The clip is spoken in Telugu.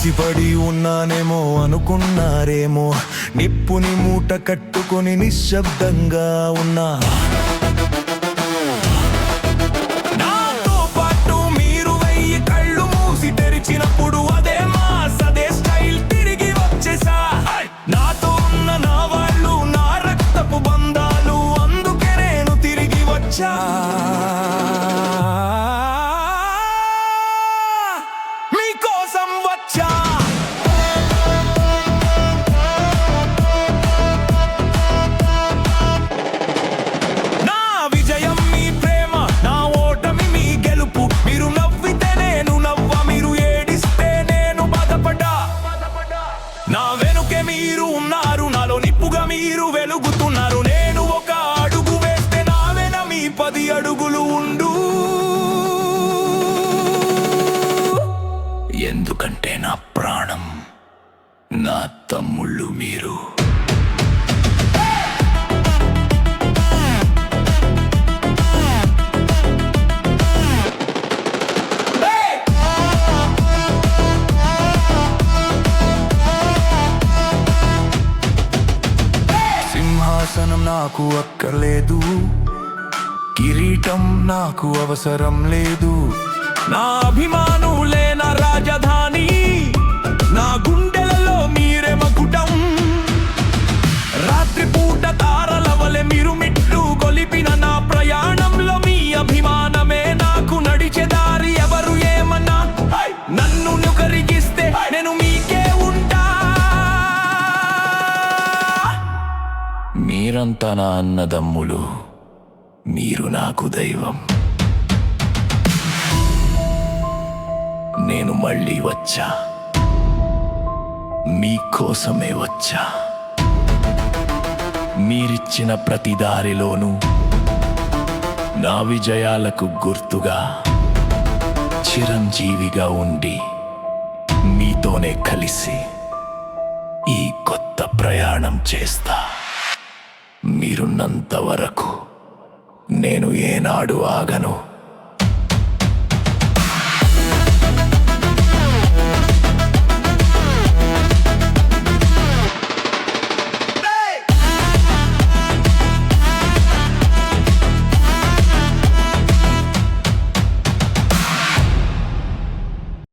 ఎగిసిపడి ఉన్నానేమో అనుకున్నారేమో, నిప్పుని మూట కట్టుకొని నిశ్శబ్దంగా ఉన్నా. నాతో పాటు మీరు 1000 కళ్ళు మూసి తెరిచినప్పుడు అదే మాస్, అదే స్టైల్ తిరిగి వచ్చేసా. నాతో ఉన్న నా వాళ్ళు, నా రక్తపు బంధాలు, అందుకే నేను తిరిగి వచ్చా. మీకోసం వచ్చా. నా విజయం మీ ప్రేమ, నా ఓటమి మీ గెలుపు. మీరు నవ్వితే నేను నవ్వ, మీరు ఏడిస్తే నేను బాధపడ్డా. నా వెనుకే మీరు ఉన్నారు, నాలో నిప్పుగా మీరు వెలుగుతున్నారు. నేను ఒక అడుగు వేస్తే నా వెన మీ 10 అడుగులు ఉండు. ఎందుకంటే నా ప్రాణం, నా తమ్ముళ్ళు మీరు. సింహాసనం నాకు అక్కర్లేదు, కిరీటం నాకు అవసరం లేదు. నా అభిమానులే నా రాజధాని, నా గుండెలలో మీరే మకుటం. రాత్రిపూట తారల వలె మీరు మిట్లు గొలిపిన నా ప్రయాణంలో మీ అభిమానమే నాకు నడిచే దారి. ఎవరు ఏమన్నా నన్ను కరిగిస్తే నేను మీకే ఉంటా. మీరంతా నా అన్నదమ్ములు, మీరు నాకు దైవం. నేను మళ్ళీ వచ్చా, మీకోసమే వచ్చా. మీరిచ్చిన ప్రతి దారిలోనూ నా విజయాలకు గుర్తుగా చిరంజీవిగా ఉండి మీతోనే కలిసి ఈ కొత్త ప్రయాణం చేస్తా. మీరున్నంత వరకు నేను ఏనాడు ఆగను.